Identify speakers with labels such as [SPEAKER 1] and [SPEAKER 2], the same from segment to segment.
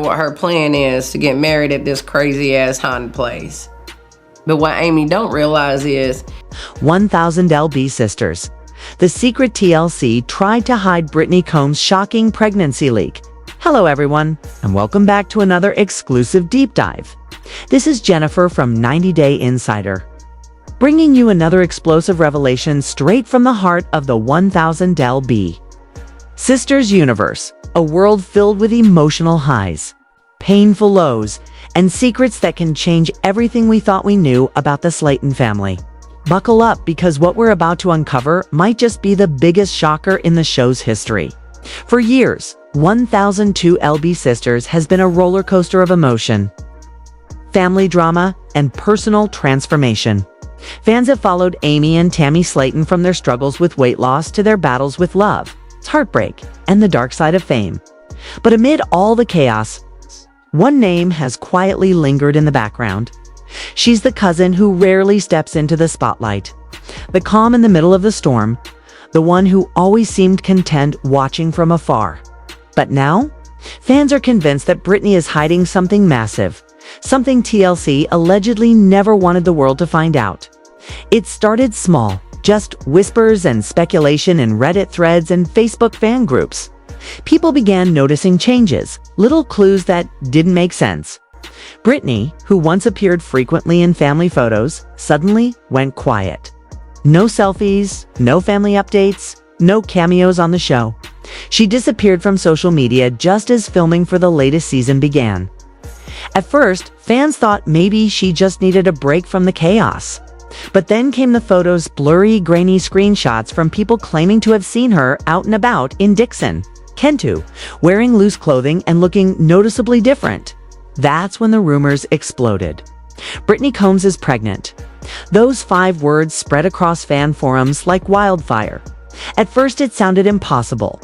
[SPEAKER 1] what her plan is to get married at this crazy ass haunted place. But what Amy don't realize is
[SPEAKER 2] 1000 LB Sisters. The secret TLC tried to hide Brittany Combs' shocking pregnancy leak. Hello everyone, and welcome back to another exclusive deep dive. This is Jennifer from 90 Day Insider, bringing you another explosive revelation straight from the heart of the 1000 LB Sisters universe, a world filled with emotional highs, painful lows, and secrets that can change everything we thought we knew about the Slaton family. Buckle up, because what we're about to uncover might just be the biggest shocker in the show's history. For years, 1002 LB Sisters has been a roller coaster of emotion, family drama, and personal transformation. Fans have followed Amy and Tammy Slaton from their struggles with weight loss to their battles with love, heartbreak, and the dark side of fame. But amid all the chaos, one name has quietly lingered in the background. She's the cousin who rarely steps into the spotlight, the calm in the middle of the storm, the one who always seemed content watching from afar. But now, fans are convinced that Brittany is hiding something massive, something TLC allegedly never wanted the world to find out. It started small, just whispers and speculation in Reddit threads and Facebook fan groups. People began noticing changes, little clues that didn't make sense. Brittany, who once appeared frequently in family photos, suddenly went quiet. No selfies, no family updates, no cameos on the show. She disappeared from social media just as filming for the latest season began. At first, fans thought maybe she just needed a break from the chaos. But then came the photos' blurry, grainy screenshots from people claiming to have seen her out and about in Dixon, Kentu, wearing loose clothing and looking noticeably different. That's when the rumors exploded. Brittany Combs is pregnant. Those 5 words spread across fan forums like wildfire. At first it sounded impossible.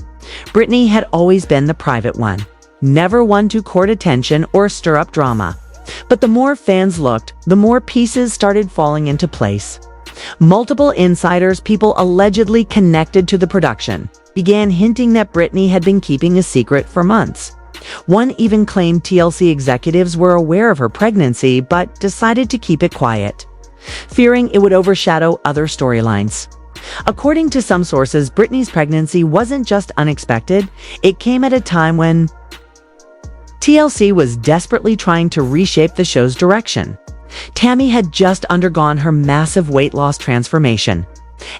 [SPEAKER 2] Brittany had always been the private one, never one to court attention or stir up drama. But the more fans looked, the more pieces started falling into place. Multiple insiders, people allegedly connected to the production, began hinting that Brittany had been keeping a secret for months. One even claimed TLC executives were aware of her pregnancy but decided to keep it quiet, fearing it would overshadow other storylines. According to some sources, Brittany's pregnancy wasn't just unexpected, it came at a time when TLC was desperately trying to reshape the show's direction. Tammy had just undergone her massive weight loss transformation.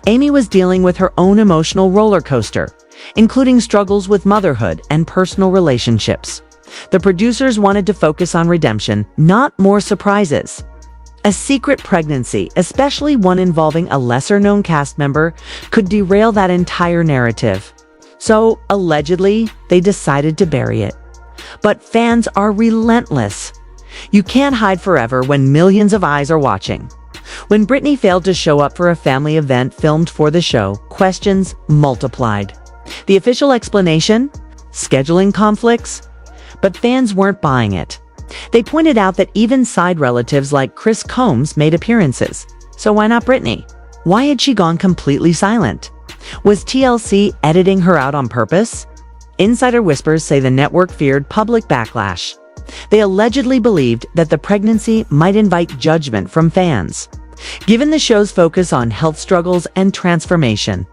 [SPEAKER 2] Amy was dealing with her own emotional roller coaster, including struggles with motherhood and personal relationships. The producers wanted to focus on redemption, not more surprises. A secret pregnancy, especially one involving a lesser-known cast member, could derail that entire narrative. So, allegedly, they decided to bury it. But fans are relentless. You can't hide forever when millions of eyes are watching. When Brittany failed to show up for a family event filmed for the show, questions multiplied. The official explanation? Scheduling conflicts? But fans weren't buying it. They pointed out that even side relatives like Chris Combs made appearances. So why not Brittany? Why had she gone completely silent? Was TLC editing her out on purpose? Insider whispers say the network feared public backlash. They allegedly believed that the pregnancy might invite judgment from fans. Given the show's focus on health struggles and transformation,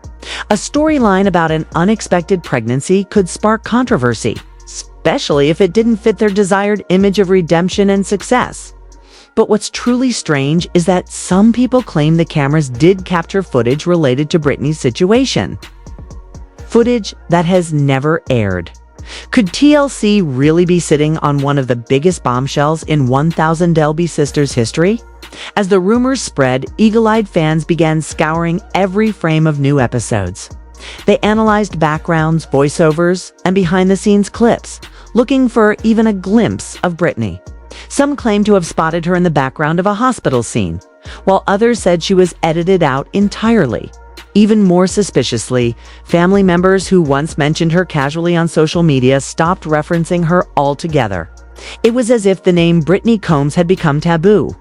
[SPEAKER 2] a storyline about an unexpected pregnancy could spark controversy, especially if it didn't fit their desired image of redemption and success. But what's truly strange is that some people claim the cameras did capture footage related to Brittany's situation. Footage that has never aired. Could TLC really be sitting on one of the biggest bombshells in 1000 LB Sisters history? As the rumors spread, eagle-eyed fans began scouring every frame of new episodes. They analyzed backgrounds, voiceovers, and behind-the-scenes clips, looking for even a glimpse of Brittany. Some claimed to have spotted her in the background of a hospital scene, while others said she was edited out entirely. Even more suspiciously, family members who once mentioned her casually on social media stopped referencing her altogether. It was as if the name Brittany Combs had become taboo.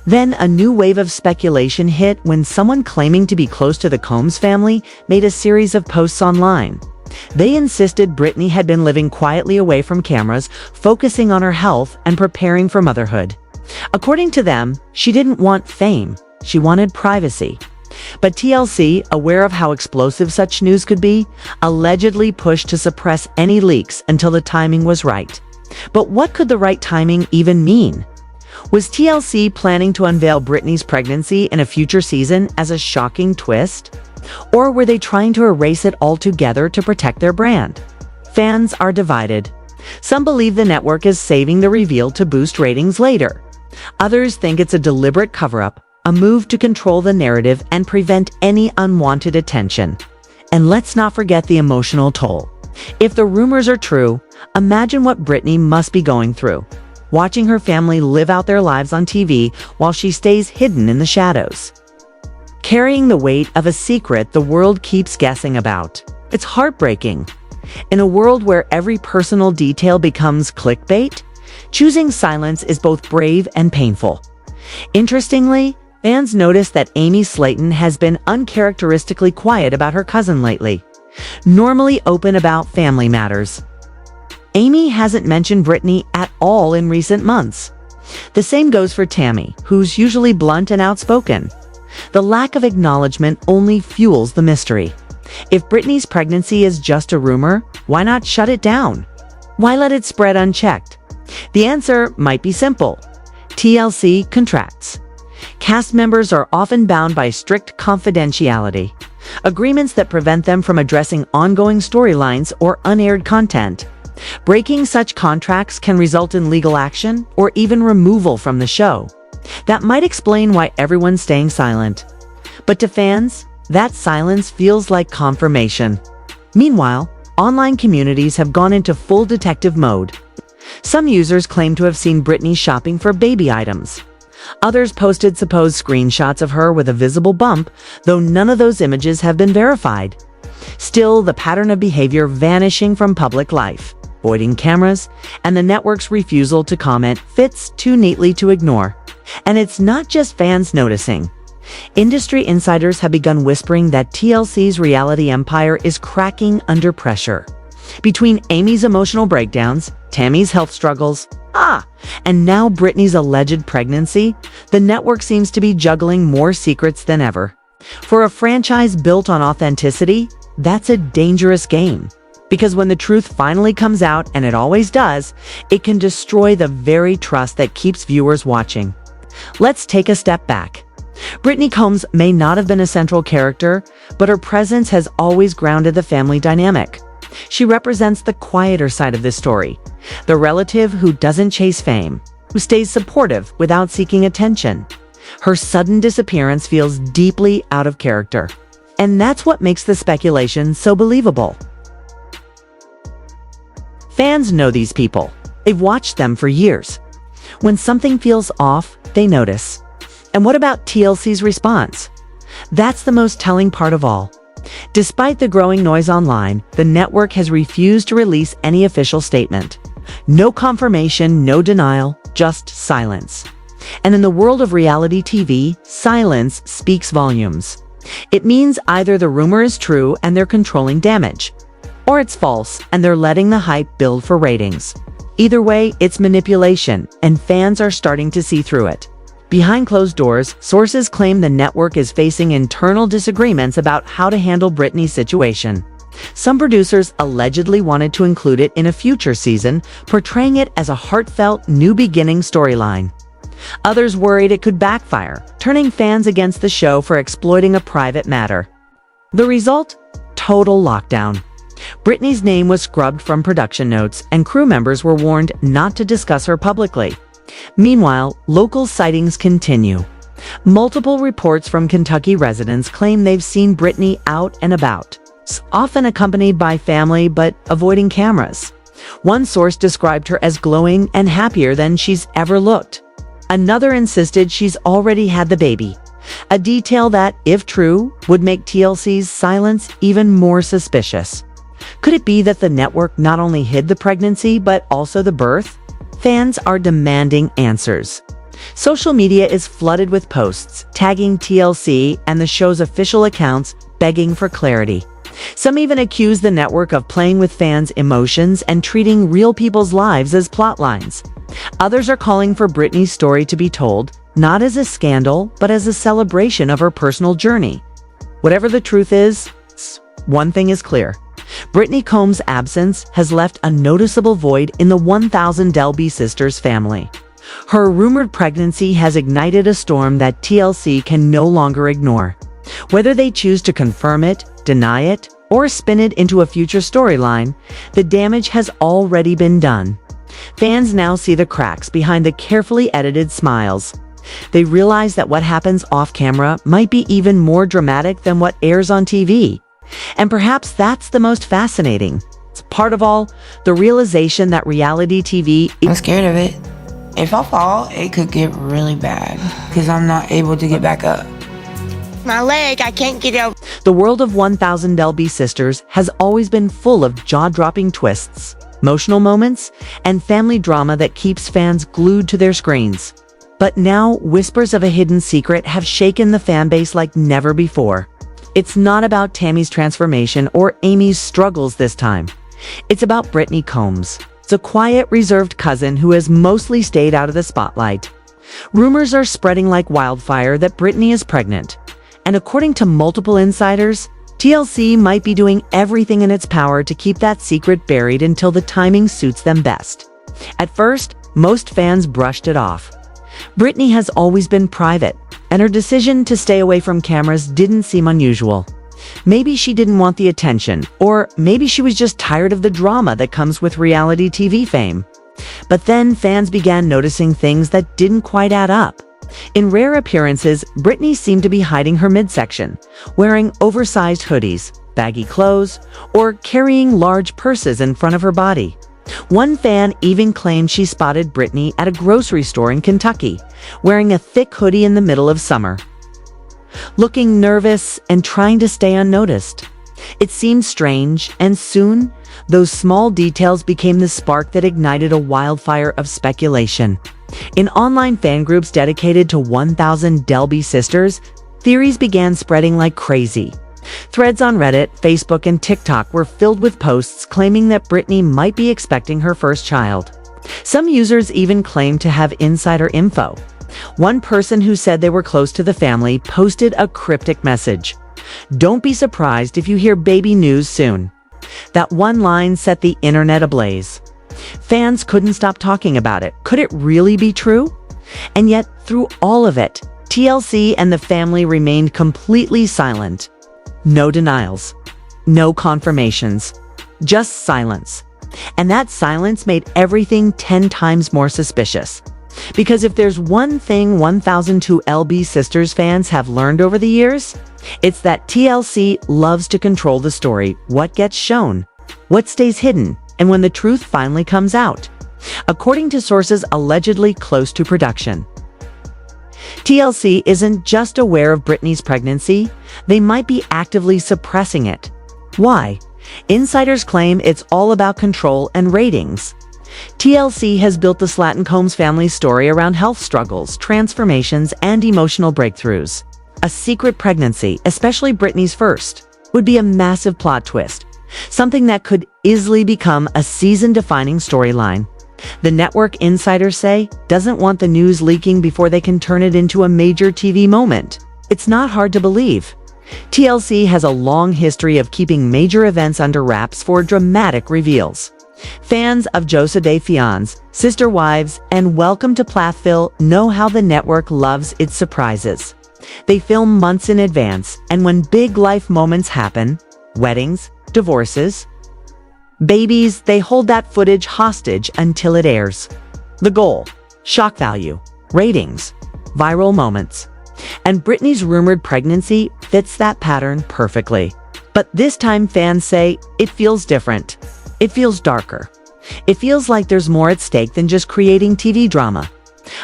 [SPEAKER 2] Then a new wave of speculation hit when someone claiming to be close to the Combs family made a series of posts online. They insisted Brittany had been living quietly away from cameras, focusing on her health and preparing for motherhood. According to them, she didn't want fame, she wanted privacy. But TLC, aware of how explosive such news could be, allegedly pushed to suppress any leaks until the timing was right. But what could the right timing even mean? Was TLC planning to unveil Brittany's pregnancy in a future season as a shocking twist? Or were they trying to erase it altogether to protect their brand? Fans are divided. Some believe the network is saving the reveal to boost ratings later. Others think it's a deliberate cover-up, a move to control the narrative and prevent any unwanted attention. And let's not forget the emotional toll. If the rumors are true, imagine what Brittany must be going through, watching her family live out their lives on TV while she stays hidden in the shadows, carrying the weight of a secret the world keeps guessing about. It's heartbreaking. In a world where every personal detail becomes clickbait, choosing silence is both brave and painful. Interestingly, fans notice that Combs-Slaton has been uncharacteristically quiet about her cousin lately, normally open about family matters. Amy hasn't mentioned Brittany at all in recent months. The same goes for Tammy, who's usually blunt and outspoken. The lack of acknowledgement only fuels the mystery. If Brittany's pregnancy is just a rumor, why not shut it down? Why let it spread unchecked? The answer might be simple. TLC contracts. Cast members are often bound by strict confidentiality, agreements that prevent them from addressing ongoing storylines or unaired content. Breaking such contracts can result in legal action or even removal from the show. That might explain why everyone's staying silent. But to fans, that silence feels like confirmation. Meanwhile, online communities have gone into full detective mode. Some users claim to have seen Brittany shopping for baby items. Others posted supposed screenshots of her with a visible bump, though none of those images have been verified. Still, the pattern of behavior vanishing from public life, avoiding cameras, and the network's refusal to comment fits too neatly to ignore. And it's not just fans noticing. Industry insiders have begun whispering that TLC's reality empire is cracking under pressure. Between Amy's emotional breakdowns, Tammy's health struggles, and now Brittany's alleged pregnancy, the network seems to be juggling more secrets than ever. For a franchise built on authenticity, that's a dangerous game. Because when the truth finally comes out, and it always does, it can destroy the very trust that keeps viewers watching. Let's take a step back. Brittany Combs may not have been a central character, but her presence has always grounded the family dynamic. She represents the quieter side of this story, the relative who doesn't chase fame, who stays supportive without seeking attention. Her sudden disappearance feels deeply out of character, and that's what makes the speculation so believable. Fans know these people. They've watched them for years. When something feels off, they notice. And what about TLC's response? That's the most telling part of all. Despite the growing noise online, the network has refused to release any official statement. No confirmation, no denial, just silence. And in the world of reality TV, silence speaks volumes. It means either the rumor is true and they're controlling damage, or it's false and they're letting the hype build for ratings. Either way, it's manipulation, and fans are starting to see through it. Behind closed doors, sources claim the network is facing internal disagreements about how to handle Brittany's situation. Some producers allegedly wanted to include it in a future season, portraying it as a heartfelt, new beginning storyline. Others worried it could backfire, turning fans against the show for exploiting a private matter. The result? Total lockdown. Brittany's name was scrubbed from production notes, and crew members were warned not to discuss her publicly. Meanwhile, local sightings continue. Multiple reports from Kentucky residents claim they've seen Brittany out and about, often accompanied by family but avoiding cameras. One source described her as glowing and happier than she's ever looked. Another insisted she's already had the baby, a detail that, if true, would make TLC's silence even more suspicious. Could it be that the network not only hid the pregnancy but also the birth? Fans are demanding answers. Social media is flooded with posts tagging TLC and the show's official accounts begging for clarity. Some even accuse the network of playing with fans' emotions and treating real people's lives as plot lines. Others are calling for Brittany's story to be told, not as a scandal, but as a celebration of her personal journey. Whatever the truth is, one thing is clear. Brittany Combs' absence has left a noticeable void in the 1000 Delby sisters family. Her rumored pregnancy has ignited a storm that TLC can no longer ignore. Whether they choose to confirm it, deny it, or spin it into a future storyline, the damage has already been done. Fans now see the cracks behind the carefully edited smiles. They realize that what happens off-camera might be even more dramatic than what airs on TV. And perhaps that's the most fascinating. It's part of all, the realization that reality TV...
[SPEAKER 3] I'm scared of it. If I fall, it could get really bad because I'm not able to get back up. My leg, I can't get up.
[SPEAKER 2] The world of 1000 Delby sisters has always been full of jaw-dropping twists, emotional moments, and family drama that keeps fans glued to their screens. But now, whispers of a hidden secret have shaken the fanbase like never before. It's not about Tammy's transformation or Amy's struggles this time. It's about Brittany Combs. It's a quiet, reserved cousin who has mostly stayed out of the spotlight. Rumors are spreading like wildfire that Brittany is pregnant. And according to multiple insiders, TLC might be doing everything in its power to keep that secret buried until the timing suits them best. At first, most fans brushed it off. Brittany has always been private, and her decision to stay away from cameras didn't seem unusual. Maybe she didn't want the attention, or maybe she was just tired of the drama that comes with reality TV fame. But then fans began noticing things that didn't quite add up. In rare appearances, Brittany seemed to be hiding her midsection, wearing oversized hoodies, baggy clothes, or carrying large purses in front of her body. One fan even claimed she spotted Brittany at a grocery store in Kentucky, wearing a thick hoodie in the middle of summer, looking nervous and trying to stay unnoticed. It seemed strange, and soon, those small details became the spark that ignited a wildfire of speculation. In online fan groups dedicated to 1000 Delby sisters, theories began spreading like crazy. Threads on Reddit, Facebook, and TikTok were filled with posts claiming that Brittany might be expecting her first child. Some users even claimed to have insider info. One person who said they were close to the family posted a cryptic message. "Don't be surprised if you hear baby news soon." That one line set the internet ablaze. Fans couldn't stop talking about it. Could it really be true? And yet, through all of it, TLC and the family remained completely silent. No denials, no confirmations, just silence. And that silence made everything 10 times more suspicious. Because if there's one thing 1002 LB Sisters fans have learned over the years, it's that TLC loves to control the story, what gets shown, what stays hidden, and when the truth finally comes out. According to sources allegedly close to production, TLC isn't just aware of Brittany's pregnancy, they might be actively suppressing it. Why? Insiders claim it's all about control and ratings. TLC has built the Slaton-Combs family story around health struggles, transformations, and emotional breakthroughs. A secret pregnancy, especially Brittany's first, would be a massive plot twist, something that could easily become a season-defining storyline. The network, insiders say, doesn't want the news leaking before they can turn it into a major TV moment. It's not hard to believe. TLC has a long history of keeping major events under wraps for dramatic reveals. Fans of Josa de Fians, Sister Wives, and Welcome to Plathville know how the network loves its surprises. They film months in advance, and when big life moments happen, weddings, divorces, babies, they hold that footage hostage until it airs. The goal: shock value, ratings, viral moments. And Brittany's rumored pregnancy fits that pattern perfectly. But this time fans say it feels different. It feels darker. It feels like there's more at stake than just creating TV drama.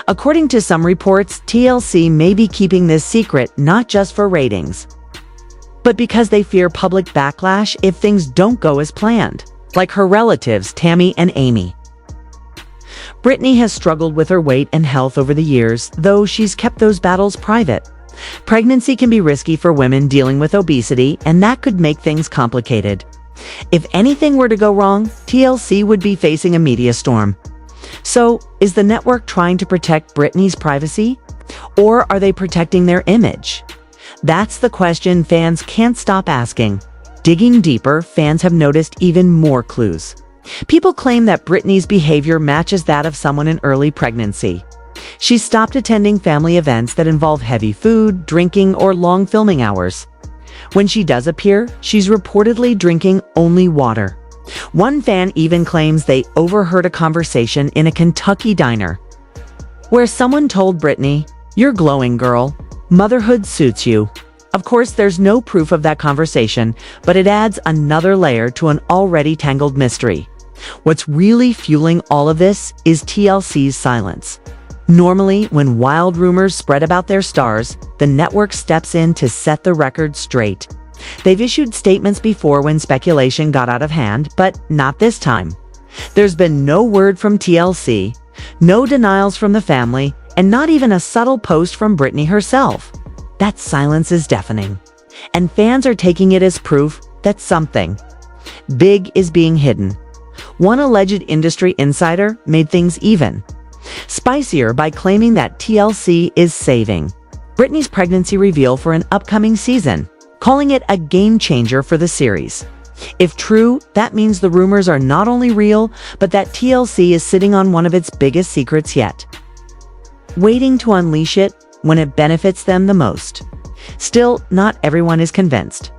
[SPEAKER 2] According to some reports, TLC may be keeping this secret not just for ratings, but because they fear public backlash if things don't go as planned, like her relatives Tammy and Amy. Brittany has struggled with her weight and health over the years, though she's kept those battles private. Pregnancy can be risky for women dealing with obesity, and that could make things complicated. If anything were to go wrong, TLC would be facing a media storm. So, is the network trying to protect Brittany's privacy? Or are they protecting their image? That's the question fans can't stop asking. Digging deeper, fans have noticed even more clues. People claim that Brittany's behavior matches that of someone in early pregnancy. She's stopped attending family events that involve heavy food, drinking, or long filming hours. When she does appear, she's reportedly drinking only water. One fan even claims they overheard a conversation in a Kentucky diner, where someone told Brittany, "You're glowing, girl. Motherhood suits you." Of course, there's no proof of that conversation, but it adds another layer to an already tangled mystery. What's really fueling all of this is TLC's silence. Normally, when wild rumors spread about their stars, the network steps in to set the record straight. They've issued statements before when speculation got out of hand, but not this time. There's been no word from TLC, no denials from the family, and not even a subtle post from Brittany herself. That silence is deafening, and fans are taking it as proof that something big is being hidden. One alleged industry insider made things even spicier by claiming that TLC is saving Brittany's pregnancy reveal for an upcoming season, calling it a game changer for the series. If true, that means the rumors are not only real, but that TLC is sitting on one of its biggest secrets yet, waiting to unleash it when it benefits them the most. Still, not everyone is convinced.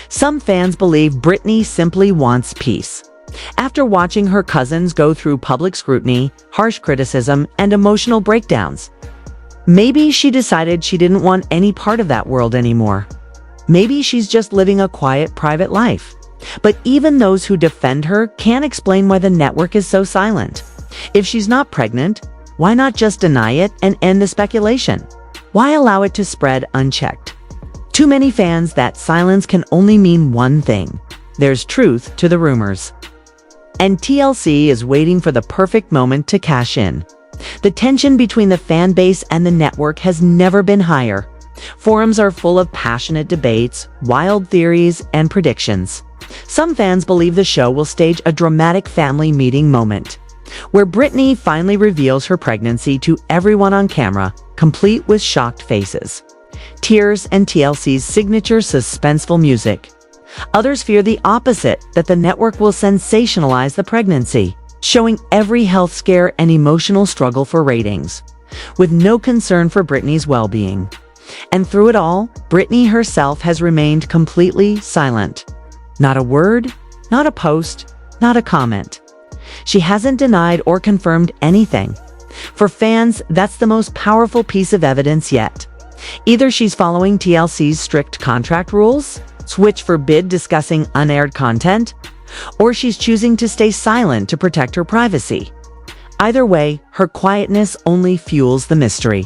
[SPEAKER 2] Some fans believe Brittany simply wants peace. After watching her cousins go through public scrutiny, harsh criticism, and emotional breakdowns, maybe she decided she didn't want any part of that world anymore. Maybe she's just living a quiet, private life. But even those who defend her can't explain why the network is so silent. If she's not pregnant, why not just deny it and end the speculation? Why allow it to spread unchecked? Too many fans, that silence can only mean one thing. There's truth to the rumors. And TLC is waiting for the perfect moment to cash in. The tension between the fan base and the network has never been higher. Forums are full of passionate debates, wild theories, and predictions. Some fans believe the show will stage a dramatic family meeting moment, where Brittany finally reveals her pregnancy to everyone on camera, complete with shocked faces, tears, and TLC's signature suspenseful music. Others fear the opposite, that the network will sensationalize the pregnancy, showing every health scare and emotional struggle for ratings, with no concern for Brittany's well-being. And through it all, Brittany herself has remained completely silent. Not a word, not a post, not a comment. She hasn't denied or confirmed anything. For fans, that's the most powerful piece of evidence yet. Either she's following TLC's strict contract rules, which forbid discussing unaired content, or she's choosing to stay silent to protect her privacy. Either way, her quietness only fuels the mystery.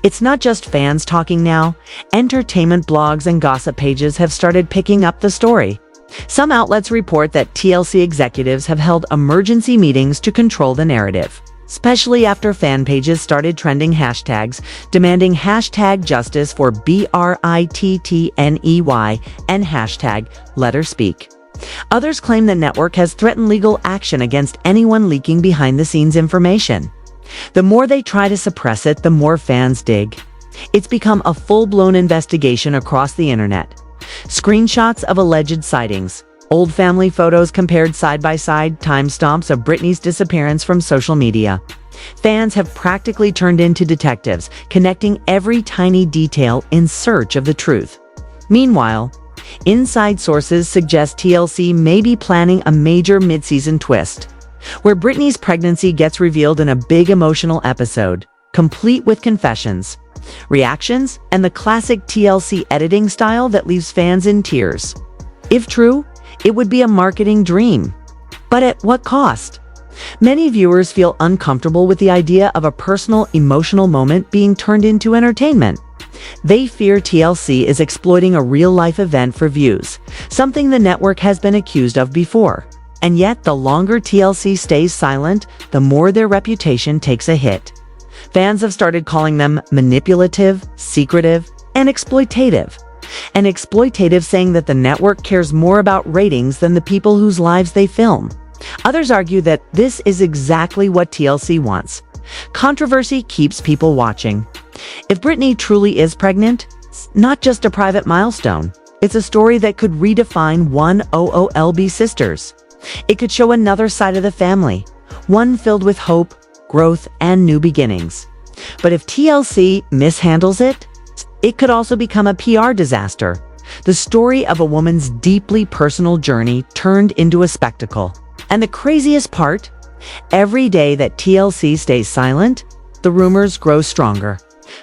[SPEAKER 2] It's not just fans talking now. Entertainment blogs and gossip pages have started picking up the story. Some outlets report that TLC executives have held emergency meetings to control the narrative, especially after fan pages started trending hashtags demanding hashtag justice for Brittney and hashtag let her speak. Others claim the network has threatened legal action against anyone leaking behind-the-scenes information. The more they try to suppress it, the more fans dig. It's become a full-blown investigation across the internet. Screenshots of alleged sightings, old family photos compared side by side, timestamps of Brittany's disappearance from social media. Fans have practically turned into detectives, connecting every tiny detail in search of the truth. Meanwhile, inside sources suggest TLC may be planning a major mid-season twist, where Brittany's pregnancy gets revealed in a big emotional episode, complete with confessions, reactions, and the classic TLC editing style that leaves fans in tears. If true, it would be a marketing dream. But at what cost? Many viewers feel uncomfortable with the idea of a personal, emotional moment being turned into entertainment. They fear TLC is exploiting a real-life event for views, something the network has been accused of before. And yet, the longer TLC stays silent, the more their reputation takes a hit. Fans have started calling them manipulative, secretive, and exploitative. And exploitative, saying that the network cares more about ratings than the people whose lives they film. Others argue that this is exactly what TLC wants. Controversy keeps people watching. If Brittany truly is pregnant, it's not just a private milestone. It's a story that could redefine one OOLB sisters. It could show another side of the family, one filled with hope, growth, and new beginnings. But if TLC mishandles it, it could also become a PR disaster. The story of a woman's deeply personal journey turned into a spectacle. And the craziest part, every day that TLC stays silent, the rumors grow stronger.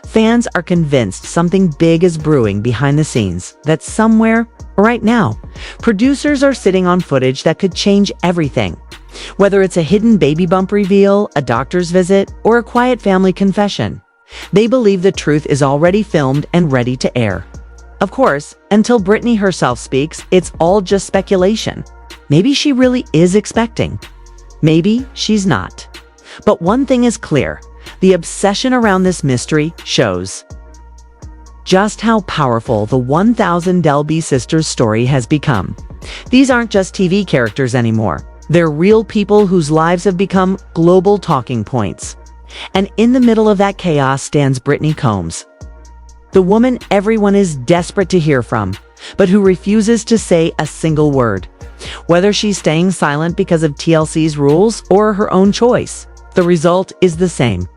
[SPEAKER 2] Fans are convinced something big is brewing behind the scenes, that somewhere, right now, producers are sitting on footage that could change everything. Whether it's a hidden baby bump reveal, a doctor's visit, or a quiet family confession, they believe the truth is already filmed and ready to air. Of course, until Brittany herself speaks, it's all just speculation. Maybe she really is expecting. Maybe she's not. But one thing is clear. The obsession around this mystery shows just how powerful the 1000 Delby sisters story has become. These aren't just TV characters anymore. They're real people whose lives have become global talking points. And in the middle of that chaos stands Brittany Combs, the woman everyone is desperate to hear from, but who refuses to say a single word. Whether she's staying silent because of TLC's rules or her own choice, the result is the same.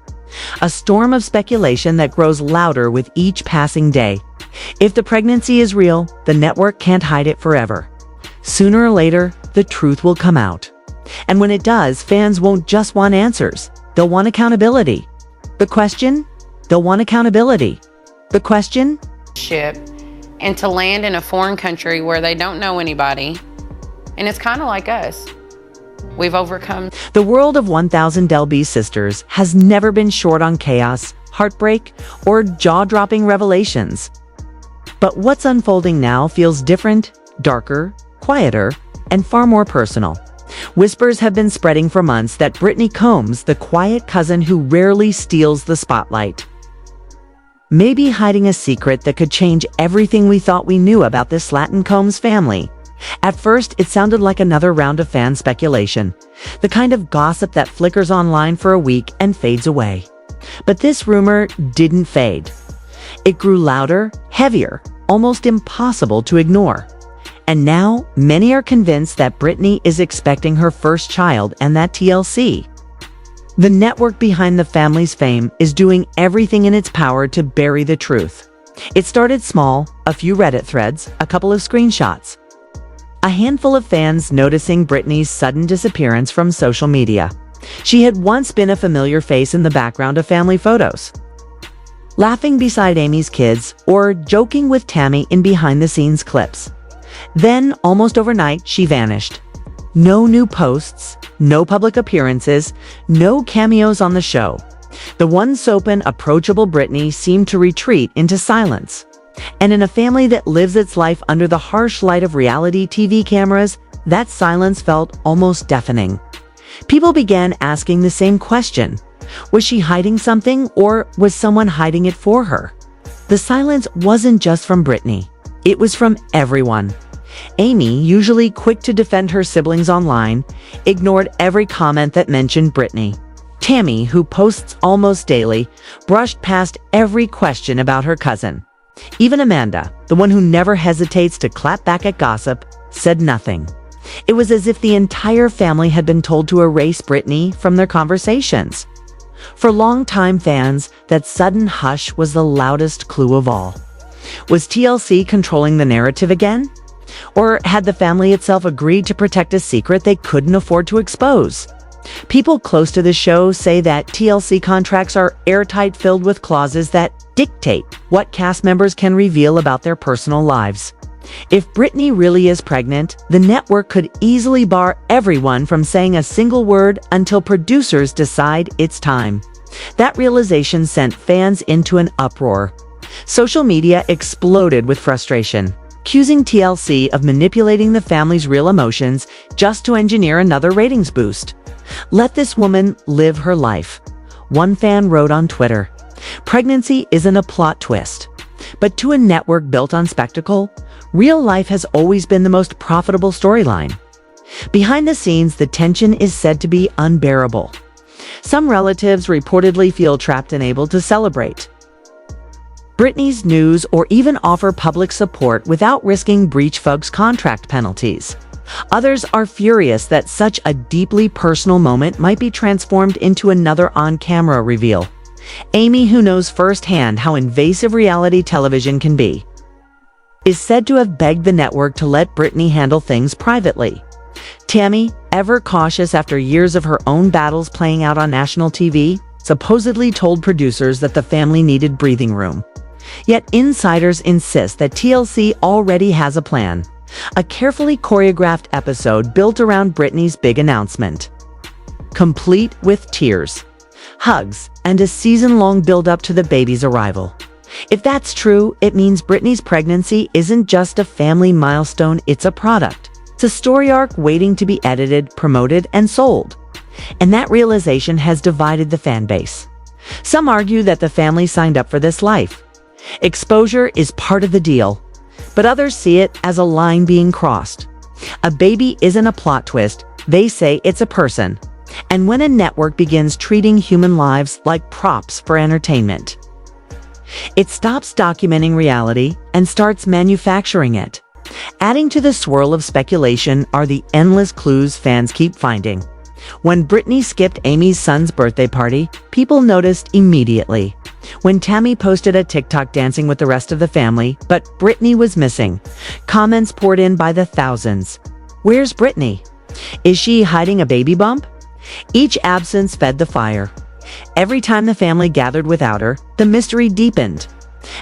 [SPEAKER 2] A storm of speculation that grows louder with each passing day. If the pregnancy is real, the network can't hide it forever. Sooner or later, the truth will come out. And when it does, fans won't just want answers. They'll want accountability. The question? They'll want accountability. The question?
[SPEAKER 4] Ship and to land in a foreign country where they don't know anybody. And it's kind of like us. We've overcome.
[SPEAKER 2] The world of 1000 Delby sisters has never been short on chaos, heartbreak, or jaw-dropping revelations. But what's unfolding now feels different, darker, quieter, and far more personal. Whispers have been spreading for months that Brittany Combs, the quiet cousin who rarely steals the spotlight, may be hiding a secret that could change everything we thought we knew about this Slaton Combs family. At first, it sounded like another round of fan speculation, the kind of gossip that flickers online for a week and fades away. But this rumor didn't fade. It grew louder, heavier, almost impossible to ignore. And now, many are convinced that Brittany is expecting her first child and that TLC, the network behind the family's fame, is doing everything in its power to bury the truth. It started small, a few Reddit threads, a couple of screenshots. A handful of fans noticing Brittany's sudden disappearance from social media. She had once been a familiar face in the background of family photos, laughing beside Amy's kids or joking with Tammy in behind-the-scenes clips. Then, almost overnight, she vanished. No new posts, no public appearances, no cameos on the show. The once-open, approachable Brittany seemed to retreat into silence. And in a family that lives its life under the harsh light of reality TV cameras, that silence felt almost deafening. People began asking the same question. Was she hiding something, or was someone hiding it for her? The silence wasn't just from Brittany. It was from everyone. Amy, usually quick to defend her siblings online, ignored every comment that mentioned Brittany. Tammy, who posts almost daily, brushed past every question about her cousin. Even Amanda, the one who never hesitates to clap back at gossip, said nothing. It was as if the entire family had been told to erase Brittany from their conversations. For longtime fans, that sudden hush was the loudest clue of all. Was TLC controlling the narrative again? Or had the family itself agreed to protect a secret they couldn't afford to expose? People close to the show say that TLC contracts are airtight, filled with clauses that dictate what cast members can reveal about their personal lives. If Brittany really is pregnant, the network could easily bar everyone from saying a single word until producers decide it's time. That realization sent fans into an uproar. Social media exploded with frustration, accusing TLC of manipulating the family's real emotions just to engineer another ratings boost. Let this woman live her life. One fan wrote on Twitter, "Pregnancy isn't a plot twist. But to a network built on spectacle, real life has always been the most profitable storyline. Behind the scenes, the tension is said to be unbearable. Some relatives reportedly feel trapped and able to celebrate Brittany's news or even offer public support without risking breach folks' contract penalties. Others are furious that such a deeply personal moment might be transformed into another on-camera reveal. Amy, who knows firsthand how invasive reality television can be, is said to have begged the network to let Brittany handle things privately. Tammy, ever cautious after years of her own battles playing out on national TV, supposedly told producers that the family needed breathing room. Yet insiders insist that TLC already has a plan, a carefully choreographed episode built around Brittany's big announcement, complete with tears, hugs, and a season-long build-up to the baby's arrival. If that's true, it means Brittany's pregnancy isn't just a family milestone, it's a product. It's a story arc waiting to be edited, promoted, and sold. And that realization has divided the fan base. Some argue that the family signed up for this life. Exposure is part of the deal, but others see it as a line being crossed. A baby isn't a plot twist, they say it's a person. And when a network begins treating human lives like props for entertainment, it stops documenting reality and starts manufacturing it. Adding to the swirl of speculation are the endless clues fans keep finding. When Brittany skipped Amy's son's birthday party, people noticed immediately. When Tammy posted a TikTok dancing with the rest of the family, but Brittany was missing, comments poured in by the thousands. Where's Brittany? Is she hiding a baby bump? Each absence fed the fire. Every time the family gathered without her, the mystery deepened.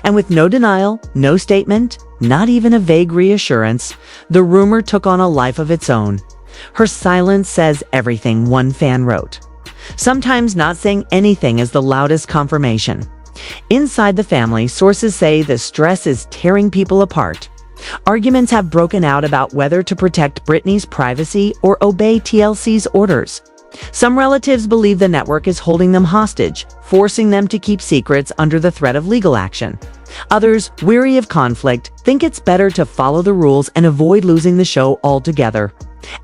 [SPEAKER 2] And with no denial, no statement, not even a vague reassurance, the rumor took on a life of its own. Her silence says everything, one fan wrote. Sometimes not saying anything is the loudest confirmation. Inside the family, sources say the stress is tearing people apart. Arguments have broken out about whether to protect Brittany's privacy or obey TLC's orders. Some relatives believe the network is holding them hostage, forcing them to keep secrets under the threat of legal action. Others, weary of conflict, think it's better to follow the rules and avoid losing the show altogether.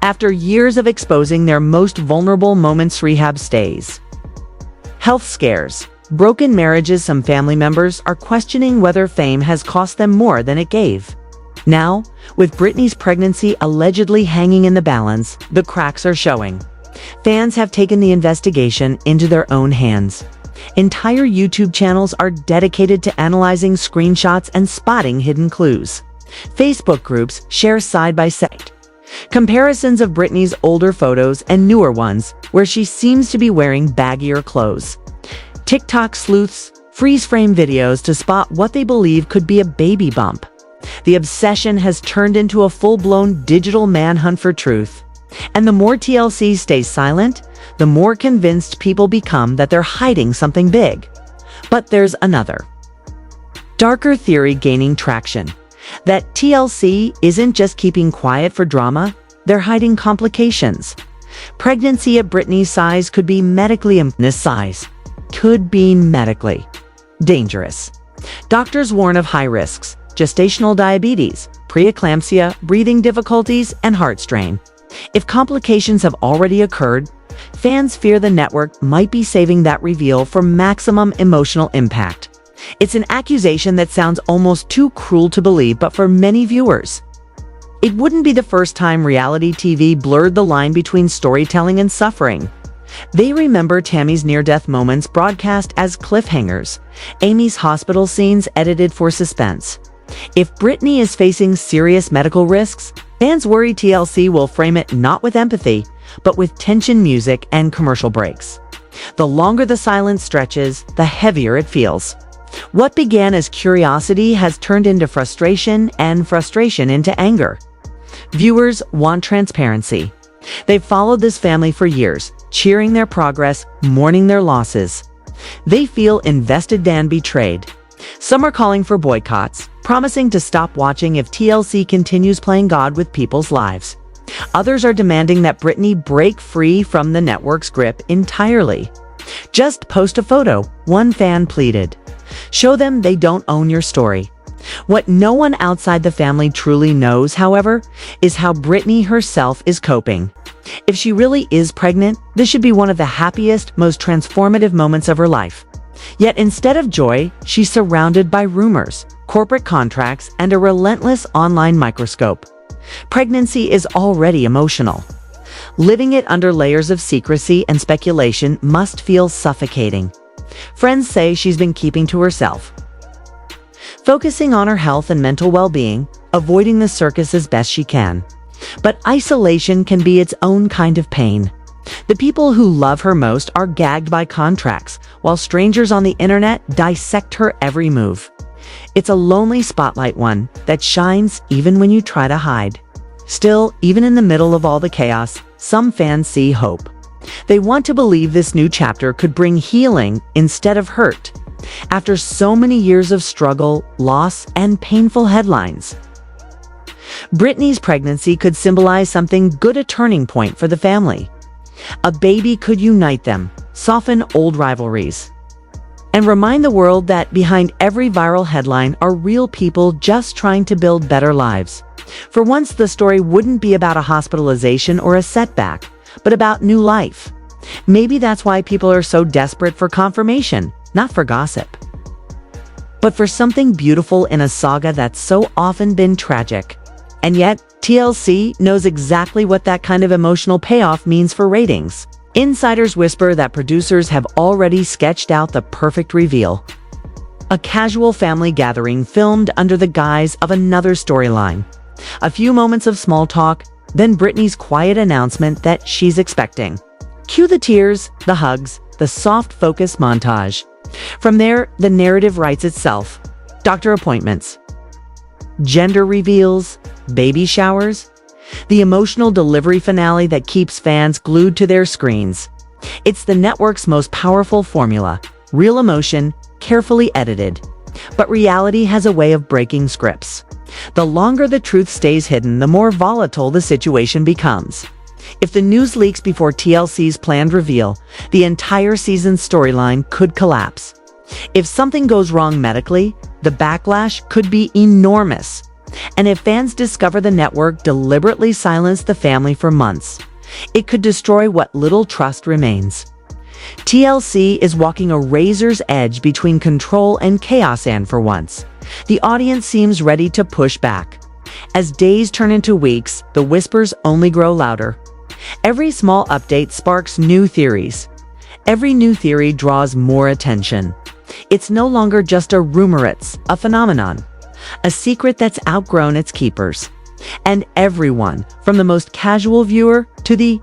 [SPEAKER 2] After years of exposing their most vulnerable moments, rehab stays. Health scares. Broken marriages. Some family members are questioning whether fame has cost them more than it gave. Now, with Brittany's pregnancy allegedly hanging in the balance, the cracks are showing. Fans have taken the investigation into their own hands. Entire YouTube channels are dedicated to analyzing screenshots and spotting hidden clues. Facebook groups share side-by-side comparisons of Brittany's older photos and newer ones, where she seems to be wearing baggier clothes. TikTok sleuths freeze-frame videos to spot what they believe could be a baby bump. The obsession has turned into a full-blown digital manhunt for truth. And the more TLC stays silent, the more convinced people become that they're hiding something big. But there's another, darker theory gaining traction. That TLC isn't just keeping quiet for drama, they're hiding complications. Pregnancy at Brittany's size could be medically dangerous. Doctors warn of high risks: gestational diabetes, preeclampsia, breathing difficulties, and heart strain. If complications have already occurred, fans fear the network might be saving that reveal for maximum emotional impact. It's an accusation that sounds almost too cruel to believe, but for many viewers, it wouldn't be the first time reality TV blurred the line between storytelling and suffering. They remember Tammy's near-death moments broadcast as cliffhangers, Amy's hospital scenes edited for suspense. If Brittany is facing serious medical risks, fans worry TLC will frame it not with empathy, but with tension music and commercial breaks. The longer the silence stretches, the heavier it feels. What began as curiosity has turned into frustration, and frustration into anger. Viewers want transparency. They've followed this family for years, cheering their progress, mourning their losses. They feel invested and betrayed. Some are calling for boycotts, promising to stop watching if TLC continues playing God with people's lives. Others are demanding that Brittany break free from the network's grip entirely. Just post a photo, one fan pleaded. Show them they don't own your story. What no one outside the family truly knows, however, is how Brittany herself is coping. If she really is pregnant, this should be one of the happiest, most transformative moments of her life. Yet instead of joy, she's surrounded by rumors, corporate contracts, and a relentless online microscope. Pregnancy is already emotional. Living it under layers of secrecy and speculation must feel suffocating. Friends say she's been keeping to herself, focusing on her health and mental well-being, avoiding the circus as best she can. But isolation can be its own kind of pain. The people who love her most are gagged by contracts, while strangers on the internet dissect her every move. It's a lonely spotlight, one that shines even when you try to hide. Still, even in the middle of all the chaos, some fans see hope. They want to believe this new chapter could bring healing instead of hurt. After so many years of struggle, loss, and painful headlines, Brittany's pregnancy could symbolize something good, a turning point for the family. A baby could unite them, soften old rivalries, and remind the world that behind every viral headline are real people just trying to build better lives. For once, the story wouldn't be about a hospitalization or a setback, but about new life. Maybe that's why people are so desperate for confirmation, not for gossip, but for something beautiful in a saga that's so often been tragic. And yet, TLC knows exactly what that kind of emotional payoff means for ratings. Insiders whisper that producers have already sketched out the perfect reveal. A casual family gathering filmed under the guise of another storyline. A few moments of small talk, then Brittany's quiet announcement that she's expecting. Cue the tears, the hugs, the soft focus montage. From there, the narrative writes itself. Doctor appointments, gender reveals, baby showers, the emotional delivery finale that keeps fans glued to their screens. It's the network's most powerful formula: real emotion, carefully edited. But reality has a way of breaking scripts. The longer the truth stays hidden, the more volatile the situation becomes. If the news leaks before TLC's planned reveal, the entire season's storyline could collapse. If something goes wrong medically, the backlash could be enormous. And if fans discover the network deliberately silenced the family for months, it could destroy what little trust remains. TLC is walking a razor's edge between control and chaos, and for once, the audience seems ready to push back. As days turn into weeks, the whispers only grow louder. Every small update sparks new theories. Every new theory draws more attention. It's no longer just a rumor, it's a phenomenon. A secret that's outgrown its keepers. And everyone, from the most casual viewer to the